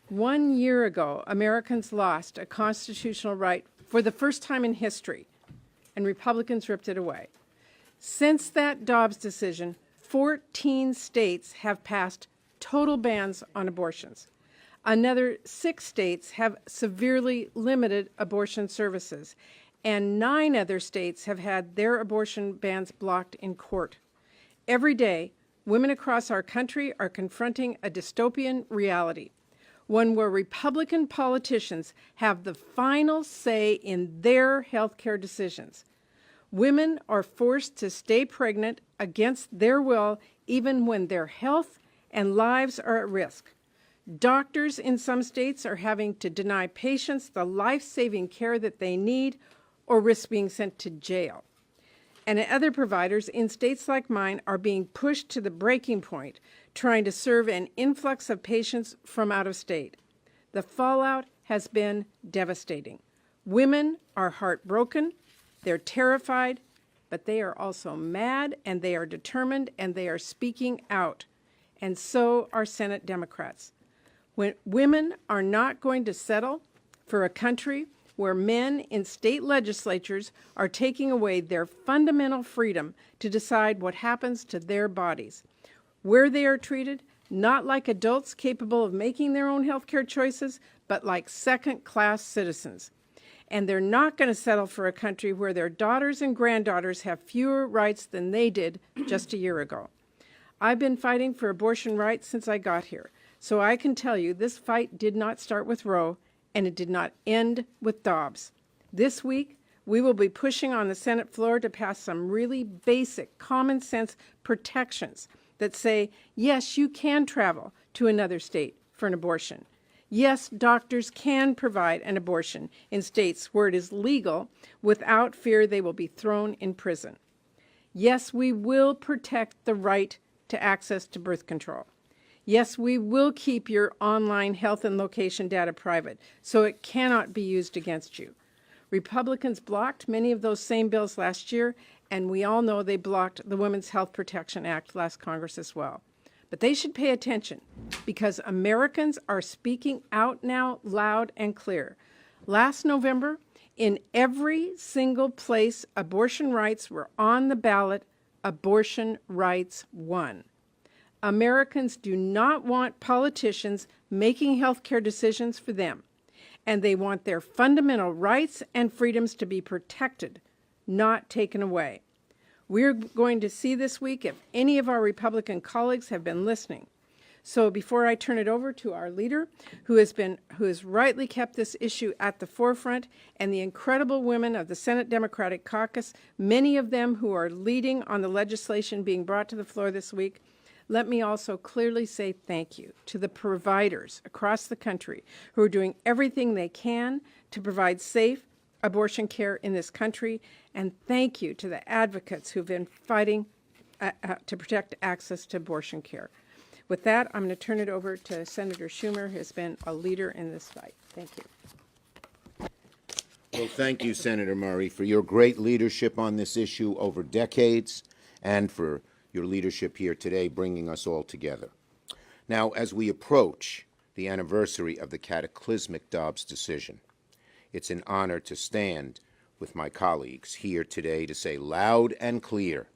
1 year ago, Americans lost a constitutional right for the first time in history, and Republicans ripped it away. Since that Dobbs decision, 14 states have passed total bans on abortions. Another 6 states have severely limited abortion services, and 9 other states have had their abortion bans blocked in court. Every day, women across our country are confronting a dystopian reality, one where Republican politicians have the final say in their health care decisions. Women are forced to stay pregnant against their will, even when their health and lives are at risk. Doctors in some states are having to deny patients the life-saving care that they need or risk being sent to jail. And other providers in states like mine are being pushed to the breaking point, trying to serve an influx of patients from out of state. The fallout has been devastating. Women are heartbroken, they're terrified, but they are also mad, and they are determined, and they are speaking out. And so are Senate Democrats. When women are not going to settle for a country where men in state legislatures are taking away their fundamental freedom to decide what happens to their bodies, where they are treated not like adults capable of making their own health care choices, but like second-class citizens. And they're not going to settle for a country where their daughters and granddaughters have fewer rights than they did just a year ago. I've been fighting for abortion rights since I got here, so I can tell you this fight did not start with Roe, and it did not end with Dobbs. This week, we will be pushing on the Senate floor to pass some really basic, common sense protections that say, yes, you can travel to another state for an abortion. Yes, doctors can provide an abortion in states where it is legal without fear they will be thrown in prison. Yes, we will protect the right to access to birth control. Yes, we will keep your online health and location data private, so it cannot be used against you. Republicans blocked many of those same bills last year, and we all know they blocked the Women's Health Protection Act last Congress as well. But they should pay attention, because Americans are speaking out now loud and clear. Last November, in every single place abortion rights were on the ballot, abortion rights won. Americans do not want politicians making health care decisions for them, and they want their fundamental rights and freedoms to be protected, not taken away. We're going to see this week if any of our Republican colleagues have been listening. So before I turn it over to our leader, who has rightly kept this issue at the forefront, and the incredible women of the Senate Democratic Caucus, many of them who are leading on the legislation being brought to the floor this week, let me also clearly say thank you to the providers across the country who are doing everything they can to provide safe abortion care in this country, and thank you to the advocates who've been fighting to protect access to abortion care. With that, I'm going to turn it over to Senator Schumer, who has been a leader in this fight. Thank you. Well, thank you, Senator Murray, for your great leadership on this issue over decades, and for your leadership here today, bringing us all together. Now, as we approach the anniversary of the cataclysmic Dobbs decision, it's an honor to stand with my colleagues here today to say loud and clear,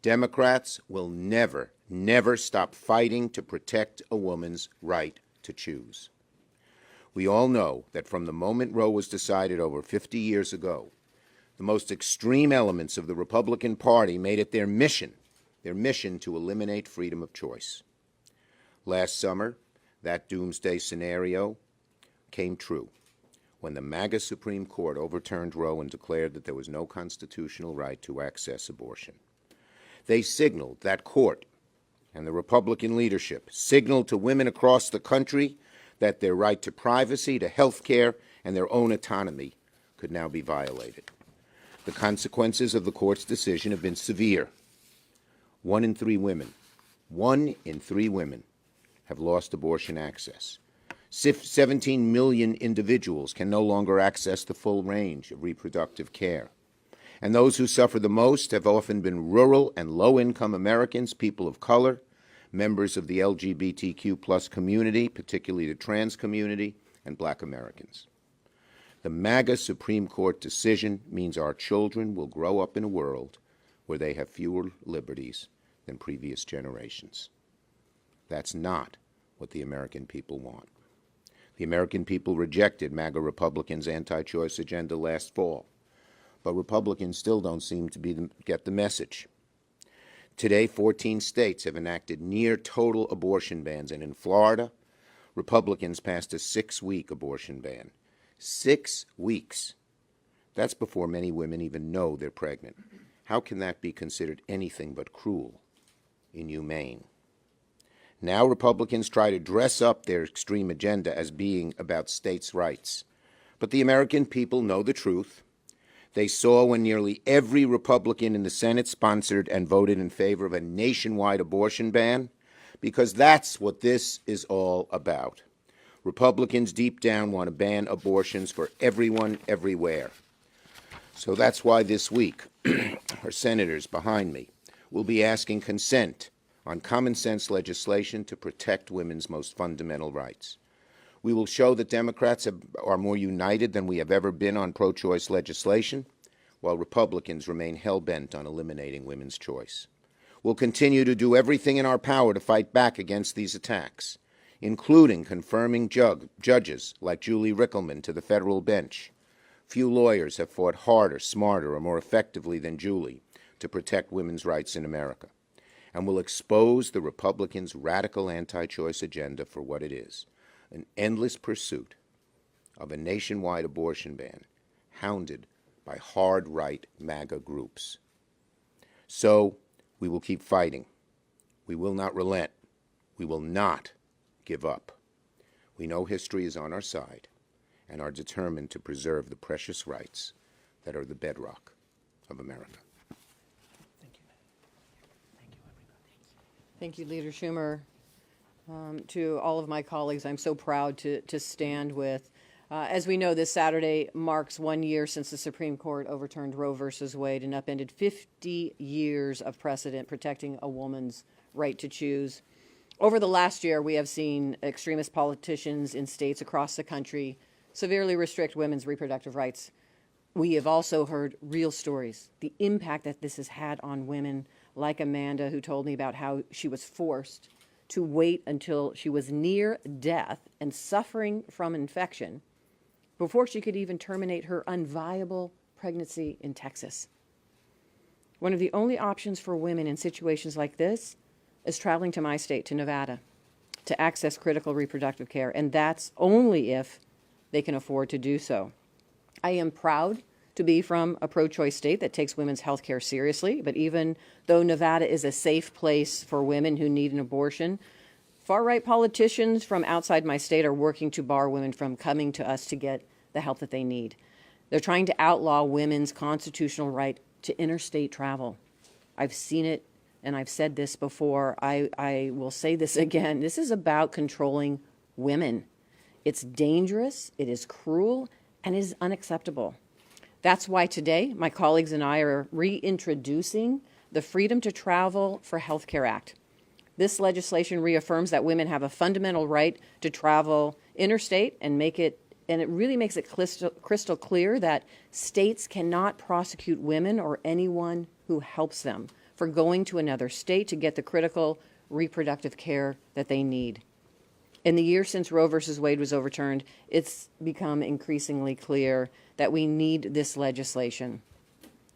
Democrats will never, never stop fighting to protect a woman's right to choose. We all know that from the moment Roe was decided over 50 years ago, the most extreme elements of the Republican Party made it their mission to eliminate freedom of choice. Last summer, that doomsday scenario came true when the MAGA Supreme Court overturned Roe and declared that there was no constitutional right to access abortion. They signaled, that court and the Republican leadership signaled to women across the country that their right to privacy, to health care, and their own autonomy could now be violated. The consequences of the court's decision have been severe. 1 in 3 women have lost abortion access. 17 million individuals can no longer access the full range of reproductive care. And those who suffer the most have often been rural and low-income Americans, people of color, members of the LGBTQ plus community, particularly the trans community, and Black Americans. The MAGA Supreme Court decision means our children will grow up in a world where they have fewer liberties than previous generations. That's not what the American people want. The American people rejected MAGA Republicans' anti-choice agenda last fall, but Republicans still don't seem to get the message. Today, 14 states have enacted near-total abortion bans, and in Florida, Republicans passed a 6-week abortion ban. 6 weeks. That's before many women even know they're pregnant. How can that be considered anything but cruel, inhumane? Now Republicans try to dress up their extreme agenda as being about states' rights. But the American people know the truth. They saw when nearly every Republican in the Senate sponsored and voted in favor of a nationwide abortion ban, because that's what this is all about. Republicans deep down want to ban abortions for everyone, everywhere. So that's why this week, our senators behind me will be asking consent on common sense legislation to protect women's most fundamental rights. We will show that Democrats are more united than we have ever been on pro-choice legislation, while Republicans remain hell-bent on eliminating women's choice. We'll continue to do everything in our power to fight back against these attacks, including confirming judges like Julie Rickleman to the federal bench. Few lawyers have fought harder, smarter, or more effectively than Julie to protect women's rights in America, and will expose the Republicans' radical anti-choice agenda for what it is, an endless pursuit of a nationwide abortion ban, hounded by hard-right MAGA groups. So, we will keep fighting. We will not relent. We will not give up. We know history is on our side and are determined to preserve the precious rights that are the bedrock of America. Thank you, Leader Schumer. To all of my colleagues, I'm so proud to stand with. As we know, this Saturday marks 1 year since the Supreme Court overturned Roe versus Wade and upended 50 years of precedent protecting a woman's right to choose. Over the last year, we have seen extremist politicians in states across the country severely restrict women's reproductive rights. We have also heard real stories, the impact that this has had on women, like Amanda, who told me about how she was forced to wait until she was near death and suffering from infection before she could even terminate her unviable pregnancy in Texas. One of the only options for women in situations like this is traveling to my state, to Nevada, to access critical reproductive care, and that's only if they can afford to do so. I am proud to be from a pro-choice state that takes women's health care seriously, but even though Nevada is a safe place for women who need an abortion, far-right politicians from outside my state are working to bar women from coming to us to get the help that they need. They're trying to outlaw women's constitutional right to interstate travel. I've seen it, and I've said this before. I will say this again. This is about controlling women. It's dangerous, it is cruel, and it is unacceptable. That's why today my colleagues and I are reintroducing the Freedom to Travel for Healthcare Act. This legislation reaffirms that women have a fundamental right to travel interstate and it really makes it crystal clear that states cannot prosecute women or anyone who helps them for going to another state to get the critical reproductive care that they need. In the year since Roe versus Wade was overturned, it's become increasingly clear that we need this legislation.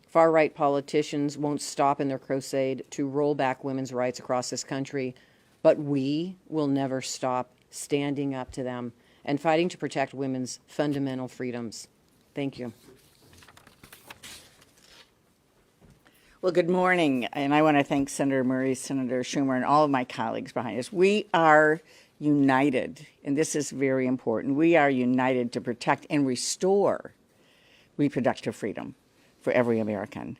Far-right politicians won't stop in their crusade to roll back women's rights across this country, but we will never stop standing up to them and fighting to protect women's fundamental freedoms. Thank you. Well, good morning, and I want to thank Senator Murray, Senator Schumer, and all of my colleagues behind us. We are united, and this is very important. We are united to protect and restore reproductive freedom for every American.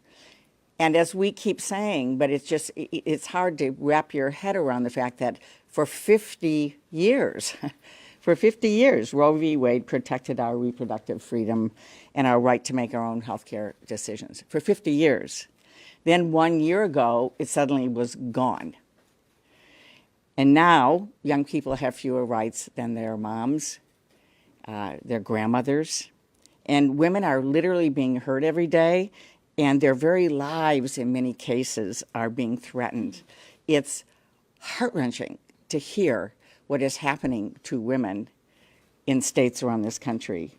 And as we keep saying, but it's hard to wrap your head around the fact that for 50 years, Roe v. Wade protected our reproductive freedom and our right to make our own health care decisions. For 50 years. Then 1 year ago, it suddenly was gone. And now young people have fewer rights than their moms, their grandmothers. And women are literally being hurt every day, and their very lives in many cases are being threatened. It's heart-wrenching to hear what is happening to women in states around this country.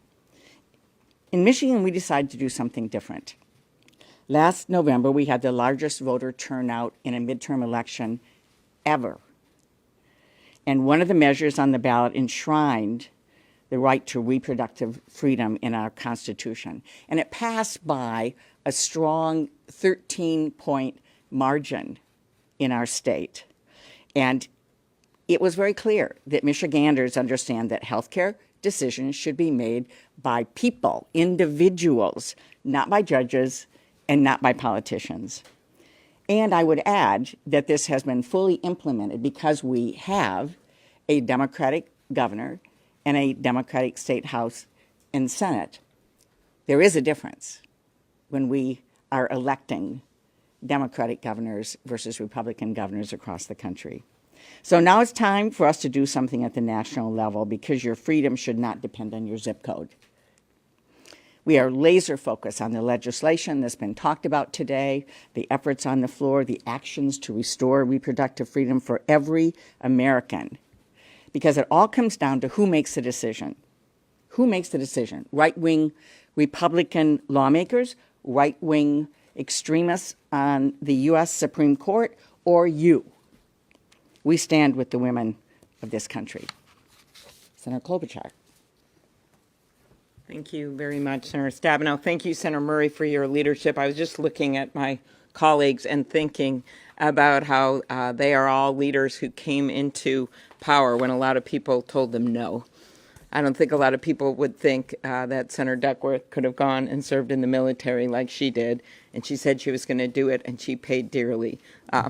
In Michigan, we decided to do something different. Last November, we had the largest voter turnout in a midterm election ever. And one of the measures on the ballot enshrined the right to reproductive freedom in our Constitution. And it passed by a strong 13-point margin in our state. And it was very clear that Michiganders understand that healthcare decisions should be made by people, individuals, not by judges and not by politicians. And I would add that this has been fully implemented because we have a Democratic governor and a Democratic state house and Senate. There is a difference when we are electing Democratic governors versus Republican governors across the country. So now it's time for us to do something at the national level because your freedom should not depend on your zip code. We are laser focused on the legislation that's been talked about today, the efforts on the floor, the actions to restore reproductive freedom for every American. Because it all comes down to who makes the decision. Who makes the decision? Right-wing Republican lawmakers, right-wing extremists on the U.S. Supreme Court, or you? We stand with the women of this country. Senator Klobuchar. Thank you very much, Senator Stabenow. Thank you, Senator Murray, for your leadership. I was just looking at my colleagues and thinking about how they are all leaders who came into power when a lot of people told them no. I don't think a lot of people would think that Senator Duckworth could have gone and served in the military like she did, and she said she was going to do it, and she paid dearly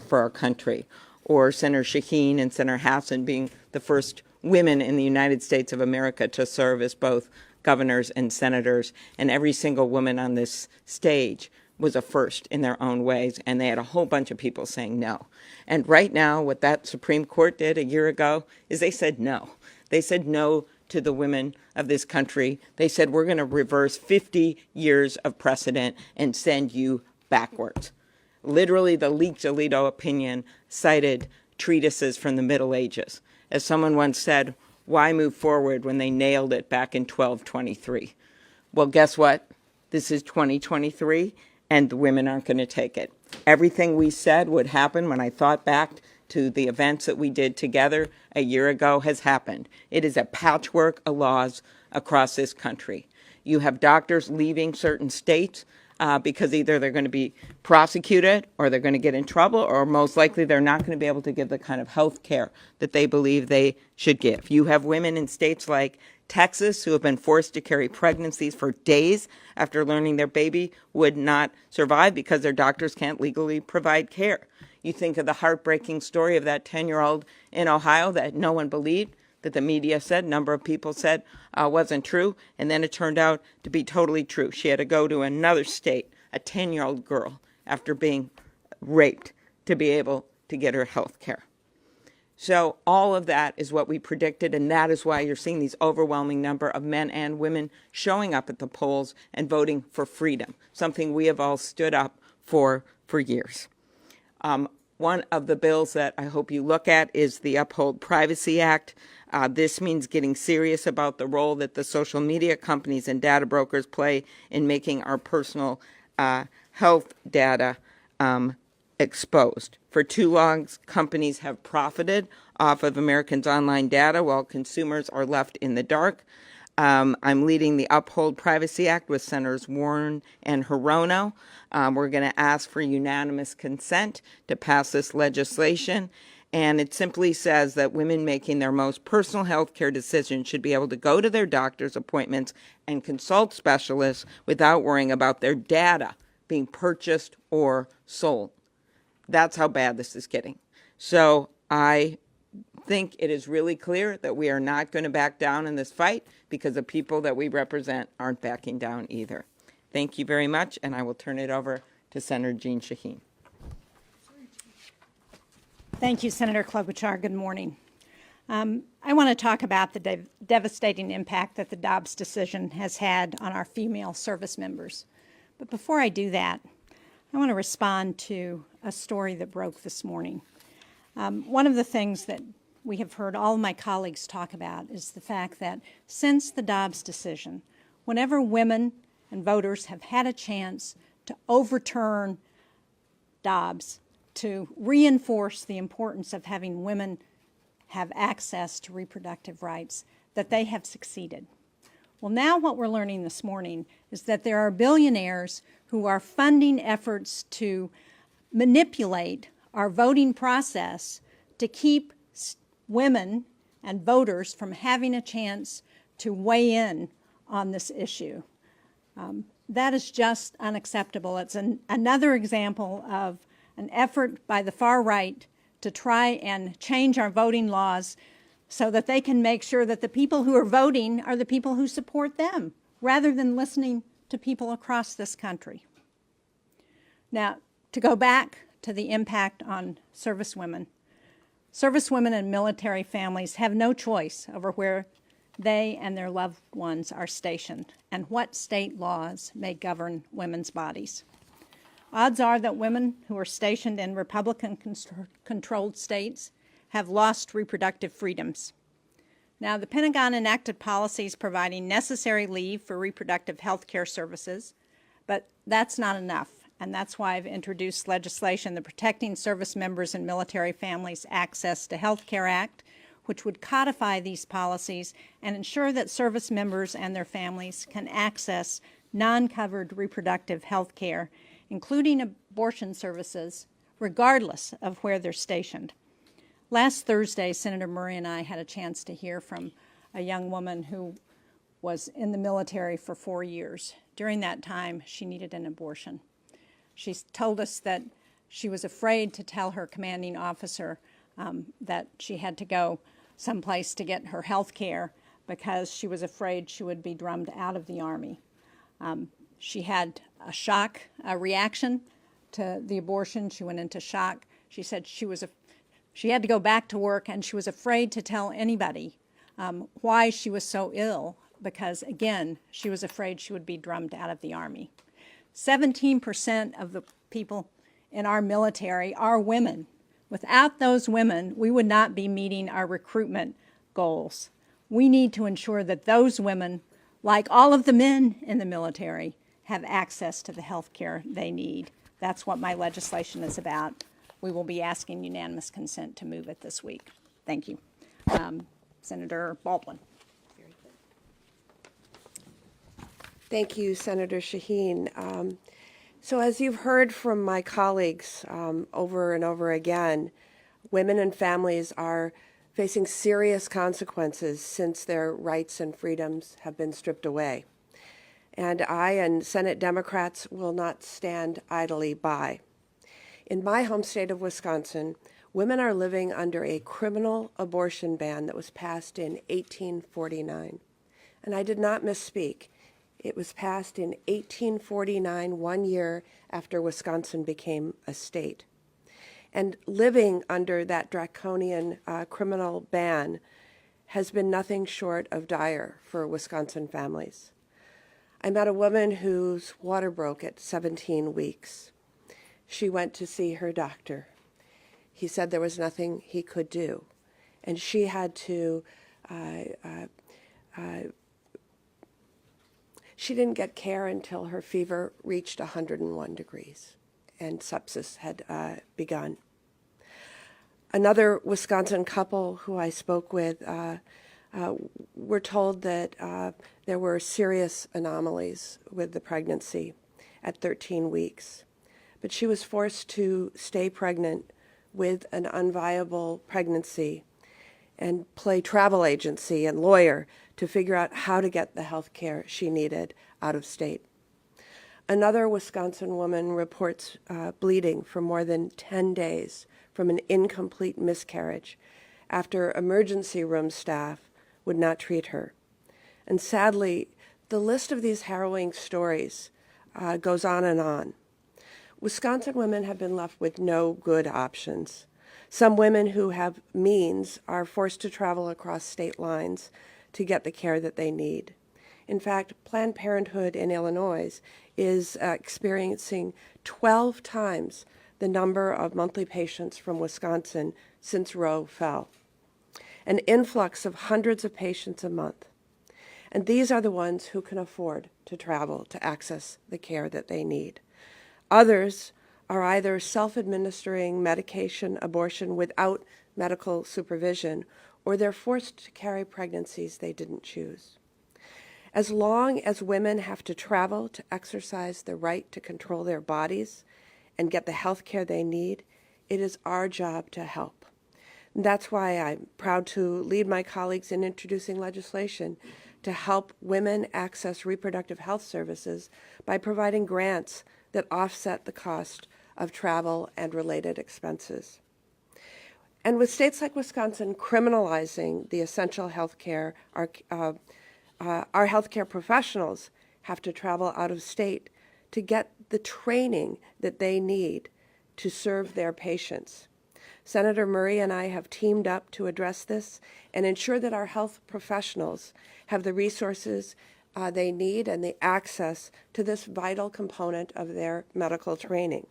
for our country. Or Senator Shaheen and Senator Hassan being the first women in the United States of America to serve as both governors and senators, and every single woman on this stage was a first in their own ways, and they had a whole bunch of people saying no. And right now, what that Supreme Court did a year ago is they said no. They said no to the women of this country. They said, we're going to reverse 50 years of precedent and send you backwards. Literally, the leaked Alito opinion cited treatises from the Middle Ages. As someone once said, why move forward when they nailed it back in 1223? Well, guess what? This is 2023, and the women aren't going to take it. Everything we said would happen when I thought back to the events that we did together a year ago has happened. It is a patchwork of laws across this country. You have doctors leaving certain states because either they're going to be prosecuted or they're going to get in trouble, or most likely they're not going to be able to give the kind of health care that they believe they should give. You have women in states like Texas who have been forced to carry pregnancies for days after learning their baby would not survive because their doctors can't legally provide care. You think of the heartbreaking story of that 10-year-old in Ohio that no one believed, that the media said, a number of people said wasn't true, and then it turned out to be totally true. She had to go to another state, a 10-year-old girl, after being raped, to be able to get her health care. So all of that is what we predicted, and that is why you're seeing these overwhelming number of men and women showing up at the polls and voting for freedom, something we have all stood up for years. One of the bills that I hope you look at is the Uphold Privacy Act. This means getting serious about the role that the social media companies and data brokers play in making our personal health data exposed. For too long, companies have profited off of Americans' online data while consumers are left in the dark. I'm leading the Uphold Privacy Act with Senators Warren and Hirono. We're going to ask for unanimous consent to pass this legislation. And it simply says that women making their most personal health care decisions should be able to go to their doctor's appointments and consult specialists without worrying about their data being purchased or sold. That's how bad this is getting. So I think it is really clear that we are not going to back down in this fight because the people that we represent aren't backing down either. Thank you very much, and I will turn it over to Senator Jean Shaheen. Thank you, Senator Klobuchar. Good morning. I want to talk about the devastating impact that the Dobbs decision has had on our female service members. But before I do that, I want to respond to a story that broke this morning. One of the things that we have heard all of my colleagues talk about is the fact that since the Dobbs decision, whenever women and voters have had a chance to overturn Dobbs, to reinforce the importance of having women have access to reproductive rights, that they have succeeded. Well, now what we're learning this morning is that there are billionaires who are funding efforts to manipulate our voting process to keep women and voters from having a chance to weigh in on this issue. That is just unacceptable. It's another example of an effort by the far right to try and change our voting laws so that they can make sure that the people who are voting are the people who support them, rather than listening to people across this country. Now, to go back to the impact on servicewomen and military families have no choice over where they and their loved ones are stationed and what state laws may govern women's bodies. Odds are that women who are stationed in Republican-controlled states have lost reproductive freedoms. Now, the Pentagon enacted policies providing necessary leave for reproductive health care services, but that's not enough, and that's why I've introduced legislation, the Protecting Service Members and Military Families Access to Health Care Act, which would codify these policies and ensure that service members and their families can access non-covered reproductive health care, including abortion services, regardless of where they're stationed. Last Thursday, Senator Murray and I had a chance to hear from a young woman who was in the military for 4 years. During that time, she needed an abortion. She told us that she was afraid to tell her commanding officer that she had to go someplace to get her health care because she was afraid she would be drummed out of the Army. She had a shock reaction to the abortion. She went into shock. She said she had to go back to work, and she was afraid to tell anybody why she was so ill because, again, she was afraid she would be drummed out of the Army. 17% of the people in our military are women. Without those women, we would not be meeting our recruitment goals. We need to ensure that those women, like all of the men in the military, have access to the health care they need. That's what my legislation is about. We will be asking unanimous consent to move it this week. Thank you. Senator Baldwin. Thank you, Senator Shaheen. So as you've heard from my colleagues over and over again, women and families are facing serious consequences since their rights and freedoms have been stripped away. And I and Senate Democrats will not stand idly by. In my home state of Wisconsin, women are living under a criminal abortion ban that was passed in 1849. And I did not misspeak. It was passed in 1849, 1 year after Wisconsin became a state. And living under that draconian criminal ban has been nothing short of dire for Wisconsin families. I met a woman whose water broke at 17 weeks. She went to see her doctor. He said there was nothing he could do. And she had to, she didn't get care until her fever reached 101 degrees and sepsis had begun. Another Wisconsin couple who I spoke with were told that there were serious anomalies with the pregnancy at 13 weeks. But she was forced to stay pregnant with an unviable pregnancy and play travel agency and lawyer to figure out how to get the health care she needed out of state. Another Wisconsin woman reports bleeding for more than 10 days from an incomplete miscarriage after emergency room staff would not treat her. And sadly, the list of these harrowing stories goes on and on. Wisconsin women have been left with no good options. Some women who have means are forced to travel across state lines to get the care that they need. In fact, Planned Parenthood in Illinois is experiencing 12 times the number of monthly patients from Wisconsin since Roe fell, an influx of hundreds of patients a month. And these are the ones who can afford to travel to access the care that they need. Others are either self-administering medication abortion without medical supervision, or they're forced to carry pregnancies they didn't choose. As long as women have to travel to exercise the right to control their bodies and get the health care they need, it is our job to help. And that's why I'm proud to lead my colleagues in introducing legislation to help women access reproductive health services by providing grants that offset the cost of travel and related expenses. And with states like Wisconsin criminalizing the essential health care, our healthcare professionals have to travel out of state to get the training that they need to serve their patients. Senator Murray and I have teamed up to address this and ensure that our health professionals have the resources they need and the access to this vital component of their medical training.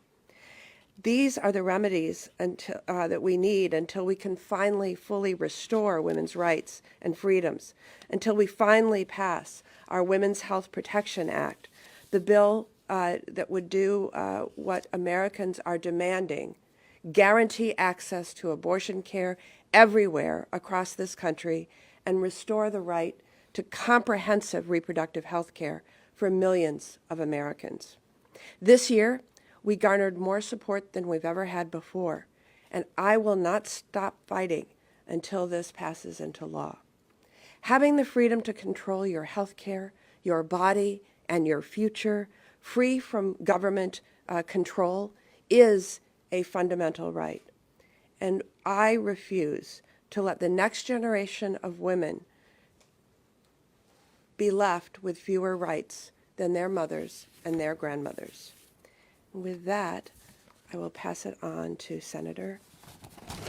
These are the remedies that we need until we can finally fully restore women's rights and freedoms, until we finally pass our Women's Health Protection Act, the bill that would do what Americans are demanding, guarantee access to abortion care everywhere across this country, and restore the right to comprehensive reproductive health care for millions of Americans. This year, we garnered more support than we've ever had before, and I will not stop fighting until this passes into law. Having the freedom to control your health care, your body, and your future, free from government control, is a fundamental right. And I refuse to let the next generation of women be left with fewer rights than their mothers and their grandmothers. With that, I will pass it on to Senator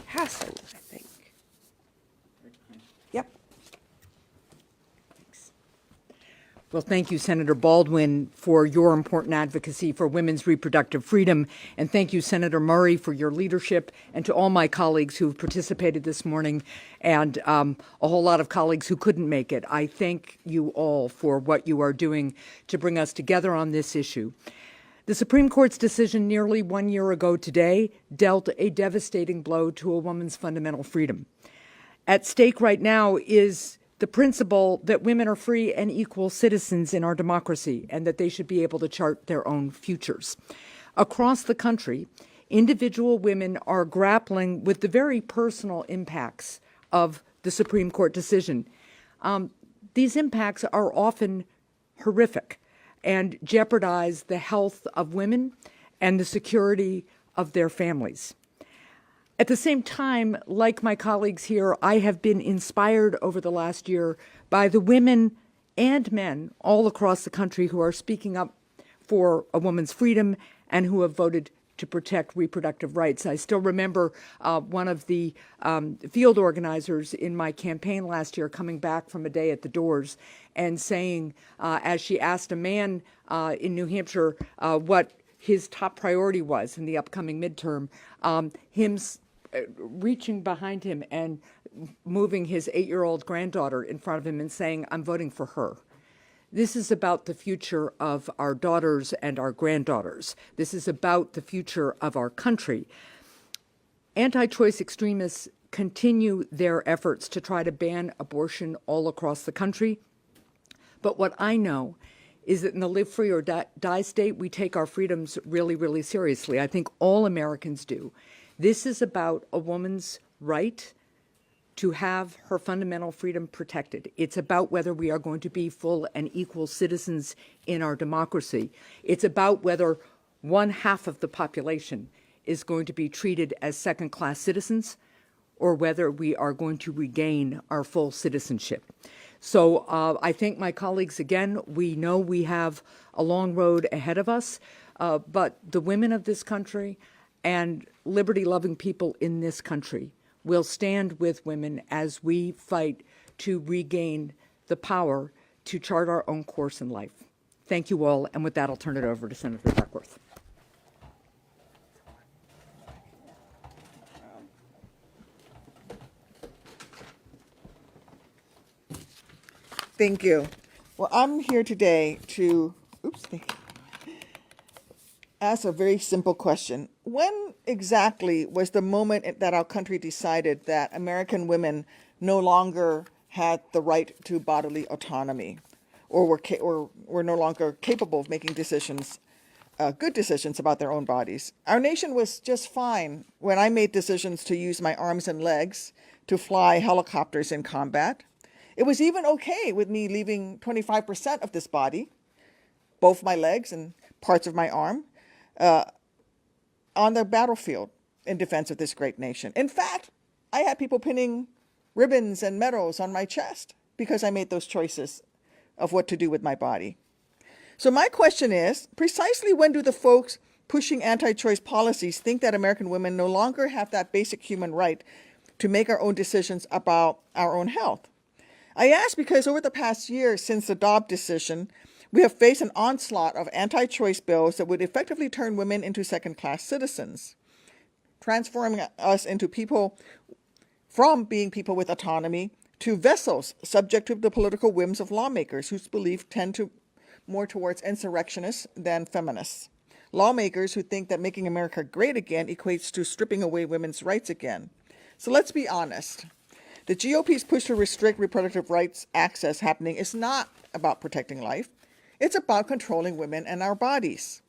Hassan, I think. Yep. Well, thank you, Senator Baldwin, for your important advocacy for women's reproductive freedom. And thank you, Senator Murray, for your leadership, and to all my colleagues who have participated this morning, and a whole lot of colleagues who couldn't make it. I thank you all for what you are doing to bring us together on this issue. The Supreme Court's decision nearly 1 year ago today dealt a devastating blow to a woman's fundamental freedom. At stake right now is the principle that women are free and equal citizens in our democracy and that they should be able to chart their own futures. Across the country, individual women are grappling with the very personal impacts of the Supreme Court decision. These impacts are often horrific and jeopardize the health of women and the security of their families. At the same time, like my colleagues here, I have been inspired over the last year by the women and men all across the country who are speaking up for a woman's freedom and who have voted to protect reproductive rights. I still remember one of the field organizers in my campaign last year coming back from a day at the Doors and saying, as she asked a man in New Hampshire what his top priority was in the upcoming midterm, him reaching behind him and moving his 8-year-old granddaughter in front of him and saying, "I'm voting for her." This is about the future of our daughters and our granddaughters. This is about the future of our country. Anti-choice extremists continue their efforts to try to ban abortion all across the country. But what I know is that in the live free or die state, we take our freedoms really, really seriously. I think all Americans do. This is about a woman's right to have her fundamental freedom protected. It's about whether we are going to be full and equal citizens in our democracy. It's about whether 1/2 of the population is going to be treated as second-class citizens or whether we are going to regain our full citizenship. So I thank my colleagues again. We know we have a long road ahead of us, but the women of this country and liberty-loving people in this country will stand with women as we fight to regain the power to chart our own course in life. Thank you all, and with that, I'll turn it over to Senator Duckworth. Thank you. Well, I'm here today to ask a very simple question. When exactly was the moment that our country decided that American women no longer had the right to bodily autonomy, or were no longer capable of making decisions, good decisions about their own bodies? Our nation was just fine when I made decisions to use my arms and legs to fly helicopters in combat. It was even okay with me leaving 25% of this body, both my legs and parts of my arm, on the battlefield in defense of this great nation. In fact, I had people pinning ribbons and medals on my chest because I made those choices of what to do with my body. So my question is, precisely when do the folks pushing anti-choice policies think that American women no longer have that basic human right to make our own decisions about our own health? I ask because over the past year since the Dobbs decision, we have faced an onslaught of anti-choice bills that would effectively turn women into second-class citizens, transforming us into people from being people with autonomy to vessels subject to the political whims of lawmakers whose beliefs tend to more towards insurrectionists than feminists. Lawmakers who think that making America great again equates to stripping away women's rights again. So let's be honest. The GOP's push to restrict reproductive rights access happening is not about protecting life. It's about controlling women and our bodies.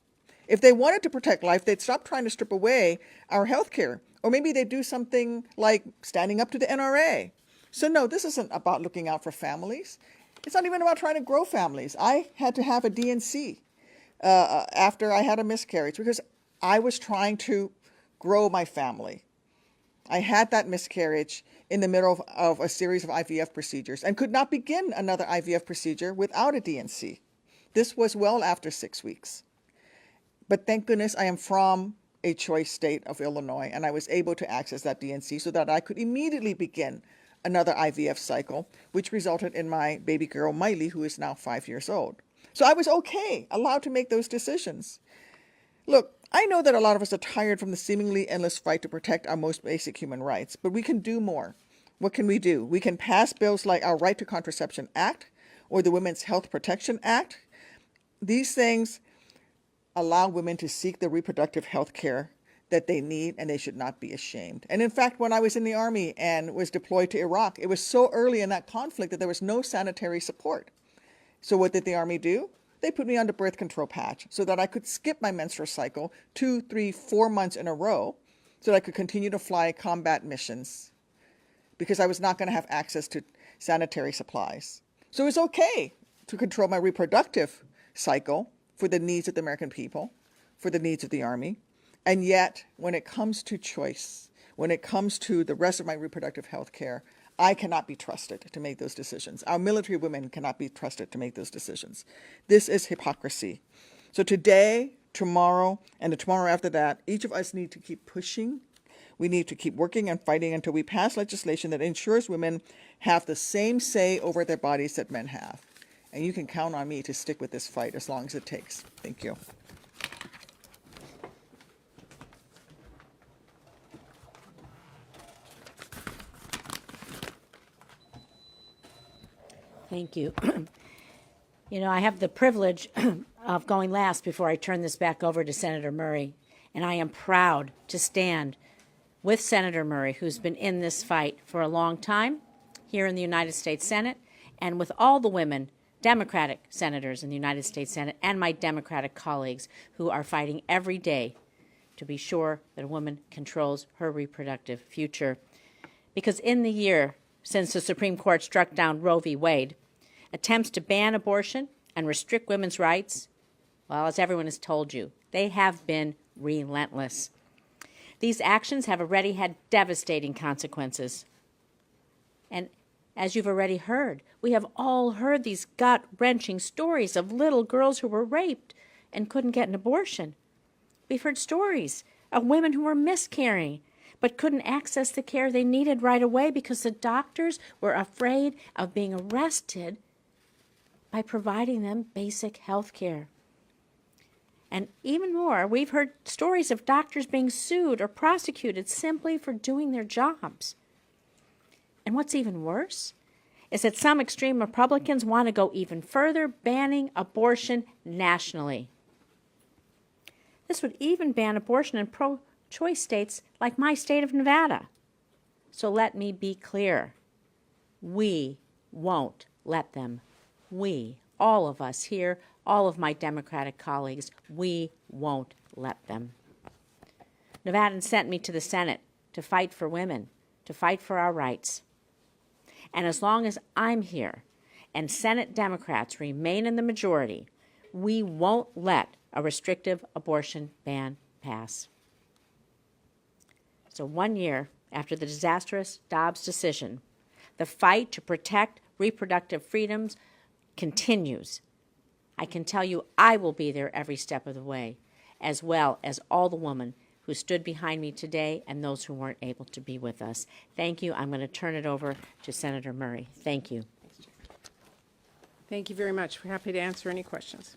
If they wanted to protect life, they'd stop trying to strip away our health care. Or maybe they'd do something like standing up to the NRA. So no, this isn't about looking out for families. It's not even about trying to grow families. I had to have a DNC after I had a miscarriage because I was trying to grow my family. I had that miscarriage in the middle of a series of IVF procedures and could not begin another IVF procedure without a DNC. This was well after 6 weeks. But thank goodness I am from a choice state of Illinois, and I was able to access that DNC so that I could immediately begin another IVF cycle, which resulted in my baby girl, Miley, who is now 5 years old. So I was okay, allowed to make those decisions. Look, I know that a lot of us are tired from the seemingly endless fight to protect our most basic human rights, but we can do more. What can we do? We can pass bills like our Right to Contraception Act or the Women's Health Protection Act. These things allow women to seek the reproductive health care that they need, and they should not be ashamed. And in fact, when I was in the Army and was deployed to Iraq, it was so early in that conflict that there was no sanitary support. So what did the Army do? They put me on the birth control patch so that I could skip my menstrual cycle 2, 3, 4 months in a row so that I could continue to fly combat missions because I was not going to have access to sanitary supplies. So it's okay to control my reproductive cycle for the needs of the American people, for the needs of the Army. And yet, when it comes to choice, when it comes to the rest of my reproductive health care, I cannot be trusted to make those decisions. Our military women cannot be trusted to make those decisions. This is hypocrisy. So today, tomorrow, and the tomorrow after that, each of us need to keep pushing. We need to keep working and fighting until we pass legislation that ensures women have the same say over their bodies that men have. And you can count on me to stick with this fight as long as it takes. Thank you. Thank you. You know, I have the privilege of going last before I turn this back over to Senator Murray, and I am proud to stand with Senator Murray, who's been in this fight for a long time here in the United States Senate, and with all the women, Democratic senators in the United States Senate, and my Democratic colleagues who are fighting every day to be sure that a woman controls her reproductive future. Because in the year since the Supreme Court struck down Roe v. Wade, attempts to ban abortion and restrict women's rights, well, as everyone has told you, they have been relentless. These actions have already had devastating consequences. And as you've already heard, we have all heard these gut-wrenching stories of little girls who were raped and couldn't get an abortion. We've heard stories of women who were miscarrying but couldn't access the care they needed right away because the doctors were afraid of being arrested by providing them basic health care. And even more, we've heard stories of doctors being sued or prosecuted simply for doing their jobs. And what's even worse is that some extreme Republicans want to go even further, banning abortion nationally. This would even ban abortion in pro-choice states like my state of Nevada. So let me be clear. We won't let them. We, all of us here, all of my Democratic colleagues, we won't let them. Nevadans sent me to the Senate to fight for women, to fight for our rights. And as long as I'm here and Senate Democrats remain in the majority, we won't let a restrictive abortion ban pass. So 1 year after the disastrous Dobbs decision, the fight to protect reproductive freedoms continues. I can tell you I will be there every step of the way, as well as all the women who stood behind me today and those who weren't able to be with us. Thank you. I'm going to turn it over to Senator Murray. Thank you. Thank you very much. We're happy to answer any questions.